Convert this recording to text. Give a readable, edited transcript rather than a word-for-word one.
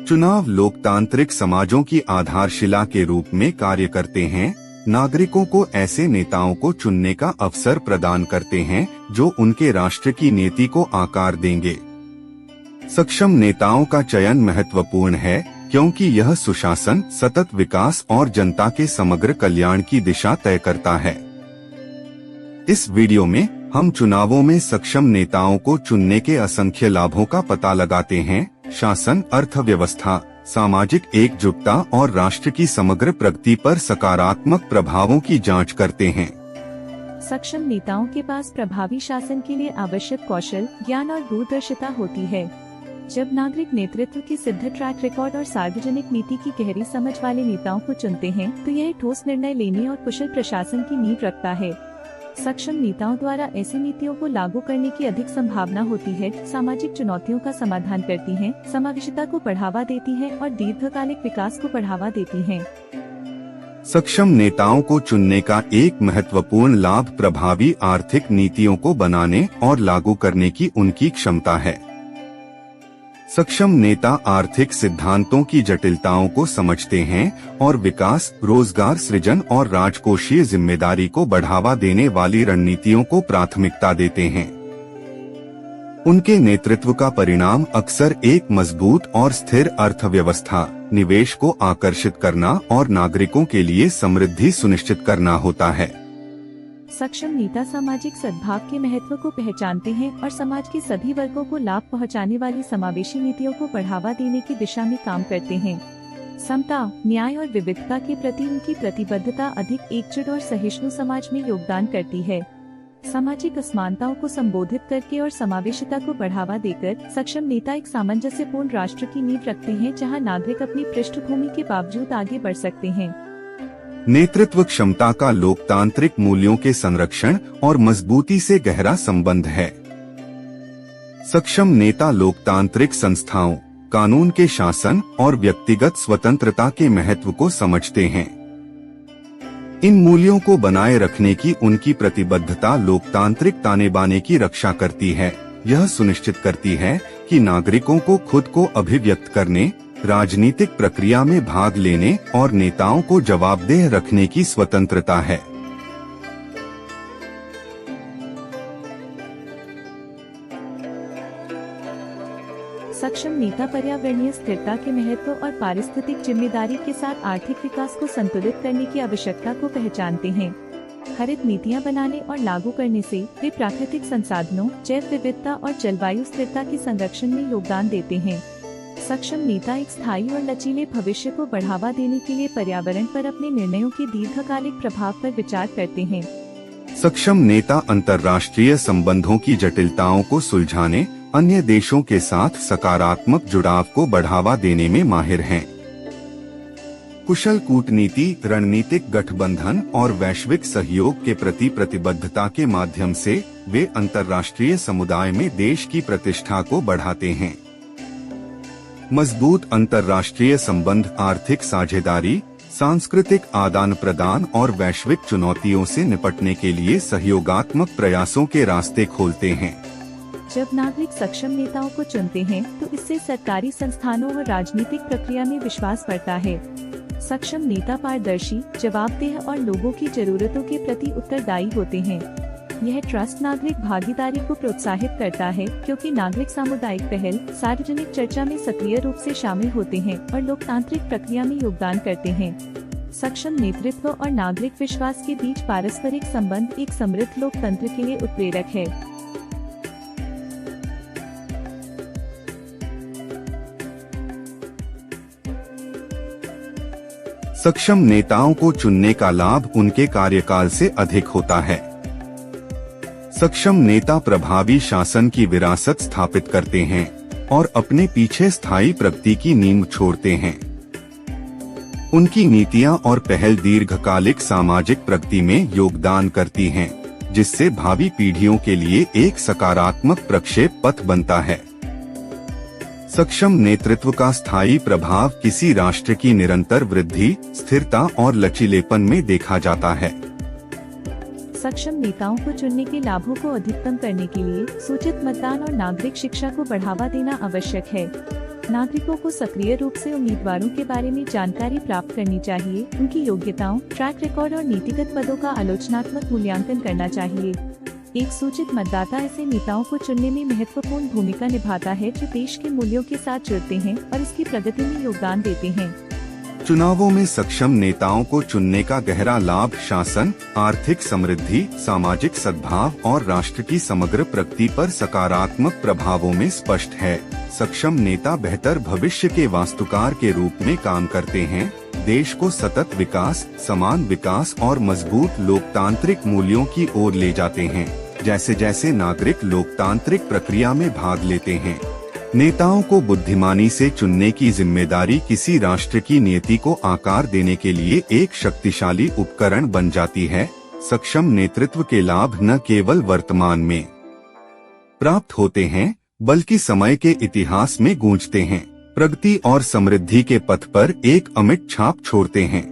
चुनाव लोकतांत्रिक समाजों की आधारशिला के रूप में कार्य करते हैं। नागरिकों को ऐसे नेताओं को चुनने का अवसर प्रदान करते हैं जो उनके राष्ट्र की नीति को आकार देंगे। सक्षम नेताओं का चयन महत्वपूर्ण है क्योंकि यह सुशासन, सतत विकास और जनता के समग्र कल्याण की दिशा तय करता है। इस वीडियो में हम चुनावों में सक्षम नेताओं को चुनने के असंख्य लाभों का पता लगाते हैं। शासन, अर्थव्यवस्था, सामाजिक एकजुटता और राष्ट्र की समग्र प्रगति पर सकारात्मक प्रभावों की जांच करते हैं। सक्षम नेताओं के पास प्रभावी शासन के लिए आवश्यक कौशल, ज्ञान और दूरदर्शिता होती है। जब नागरिक नेतृत्व की सिद्ध ट्रैक रिकॉर्ड और सार्वजनिक नीति की गहरी समझ वाले नेताओं को चुनते हैं तो यह ठोस निर्णय लेने और कुशल प्रशासन की नींव रखता है। सक्षम नेताओं द्वारा ऐसी नीतियों को लागू करने की अधिक संभावना होती है, सामाजिक चुनौतियों का समाधान करती हैं, समावेशिता को बढ़ावा देती हैं और दीर्घकालिक विकास को बढ़ावा देती हैं। सक्षम नेताओं को चुनने का एक महत्वपूर्ण लाभ प्रभावी आर्थिक नीतियों को बनाने और लागू करने की उनकी क्षमता है। सक्षम नेता आर्थिक सिद्धांतों की जटिलताओं को समझते हैं और विकास, रोजगार सृजन और राजकोषीय जिम्मेदारी को बढ़ावा देने वाली रणनीतियों को प्राथमिकता देते हैं। उनके नेतृत्व का परिणाम अक्सर एक मजबूत और स्थिर अर्थव्यवस्था, निवेश को आकर्षित करना और नागरिकों के लिए समृद्धि सुनिश्चित करना होता है। सक्षम नेता सामाजिक सद्भाव के महत्व को पहचानते हैं और समाज के सभी वर्गों को लाभ पहुंचाने वाली समावेशी नीतियों को बढ़ावा देने की दिशा में काम करते हैं। समता, न्याय और विविधता के प्रति उनकी प्रतिबद्धता अधिक एकजुट और सहिष्णु समाज में योगदान करती है। सामाजिक असमानताओं को संबोधित करके और समावेशिता को बढ़ावा देकर सक्षम नेता एक सामंजस्यपूर्ण राष्ट्र की नींव रखते हैं जहां नागरिक अपनी पृष्ठभूमि के बावजूद आगे बढ़ सकते हैं। नेतृत्व क्षमता का लोकतांत्रिक मूल्यों के संरक्षण और मजबूती से गहरा संबंध है। सक्षम नेता लोकतांत्रिक संस्थाओं, कानून के शासन और व्यक्तिगत स्वतंत्रता के महत्व को समझते हैं। इन मूल्यों को बनाए रखने की उनकी प्रतिबद्धता लोकतांत्रिक ताने बाने की रक्षा करती है। यह सुनिश्चित करती है कि नागरिकों को खुद को अभिव्यक्त करने, राजनीतिक प्रक्रिया में भाग लेने और नेताओं को जवाबदेह रखने की स्वतंत्रता है। सक्षम नेता पर्यावरणीय स्थिरता के महत्व और पारिस्थितिक जिम्मेदारी के साथ आर्थिक विकास को संतुलित करने की आवश्यकता को पहचानते हैं। हरित नीतियां बनाने और लागू करने से वे प्राकृतिक संसाधनों, जैव विविधता और जलवायु स्थिरता के संरक्षण में योगदान देते हैं। सक्षम नेता एक स्थायी और लचीले भविष्य को बढ़ावा देने के लिए पर्यावरण पर अपने निर्णयों के दीर्घकालिक प्रभाव पर विचार करते हैं। सक्षम नेता अंतर्राष्ट्रीय संबंधों की जटिलताओं को सुलझाने, अन्य देशों के साथ सकारात्मक जुड़ाव को बढ़ावा देने में माहिर हैं। कुशल कूटनीति, रणनीतिक गठबंधन और वैश्विक सहयोग के प्रति प्रतिबद्धता के माध्यम से वे अंतर्राष्ट्रीय समुदाय में देश की प्रतिष्ठा को बढ़ाते हैं। मजबूत अंतर्राष्ट्रीय संबंध आर्थिक साझेदारी, सांस्कृतिक आदान प्रदान और वैश्विक चुनौतियों से निपटने के लिए सहयोगात्मक प्रयासों के रास्ते खोलते हैं। जब नागरिक सक्षम नेताओं को चुनते हैं तो इससे सरकारी संस्थानों और राजनीतिक प्रक्रिया में विश्वास बढ़ता है। सक्षम नेता पारदर्शी, जवाबदेह और लोगों की जरूरतों के प्रति उत्तरदायी होते हैं। यह ट्रस्ट नागरिक भागीदारी को प्रोत्साहित करता है क्योंकि नागरिक सामुदायिक पहल, सार्वजनिक चर्चा में सक्रिय रूप से शामिल होते हैं और लोकतांत्रिक प्रक्रिया में योगदान करते हैं। सक्षम नेतृत्व और नागरिक विश्वास के बीच पारस्परिक संबंध एक समृद्ध लोकतंत्र के लिए उत्प्रेरक है। सक्षम नेताओं को चुनने का लाभ उनके कार्यकाल से अधिक होता है। सक्षम नेता प्रभावी शासन की विरासत स्थापित करते हैं और अपने पीछे स्थायी प्रगति की नींव छोड़ते हैं। उनकी नीतियां और पहल दीर्घकालिक सामाजिक प्रगति में योगदान करती हैं, जिससे भावी पीढ़ियों के लिए एक सकारात्मक प्रक्षेप पथ बनता है। सक्षम नेतृत्व का स्थायी प्रभाव किसी राष्ट्र की निरंतर वृद्धि, स्थिरता और लचीलेपन में देखा जाता है। सक्षम नेताओं को चुनने के लाभों को अधिकतम करने के लिए सूचित मतदान और नागरिक शिक्षा को बढ़ावा देना आवश्यक है। नागरिकों को सक्रिय रूप से उम्मीदवारों के बारे में जानकारी प्राप्त करनी चाहिए, उनकी योग्यताओं, ट्रैक रिकॉर्ड और नीतिगत पदों का आलोचनात्मक मूल्यांकन करना चाहिए। एक सूचित मतदाता ऐसे नेताओं को चुनने में महत्वपूर्ण भूमिका निभाता है जो देश के मूल्यों के साथ जुड़ते हैं और इसकी प्रगति में योगदान देते हैं। चुनावों में सक्षम नेताओं को चुनने का गहरा लाभ शासन, आर्थिक समृद्धि, सामाजिक सद्भाव और राष्ट्र की समग्र प्रगति पर सकारात्मक प्रभावों में स्पष्ट है। सक्षम नेता बेहतर भविष्य के वास्तुकार के रूप में काम करते हैं, देश को सतत विकास, समान विकास और मजबूत लोकतांत्रिक मूल्यों की ओर ले जाते हैं। जैसे जैसे नागरिक लोकतांत्रिक प्रक्रिया में भाग लेते हैं, नेताओं को बुद्धिमानी से चुनने की जिम्मेदारी किसी राष्ट्र की नीति को आकार देने के लिए एक शक्तिशाली उपकरण बन जाती है। सक्षम नेतृत्व के लाभ न केवल वर्तमान में प्राप्त होते हैं, बल्कि समय के इतिहास में गूंजते हैं, प्रगति और समृद्धि के पथ पर एक अमिट छाप छोड़ते हैं।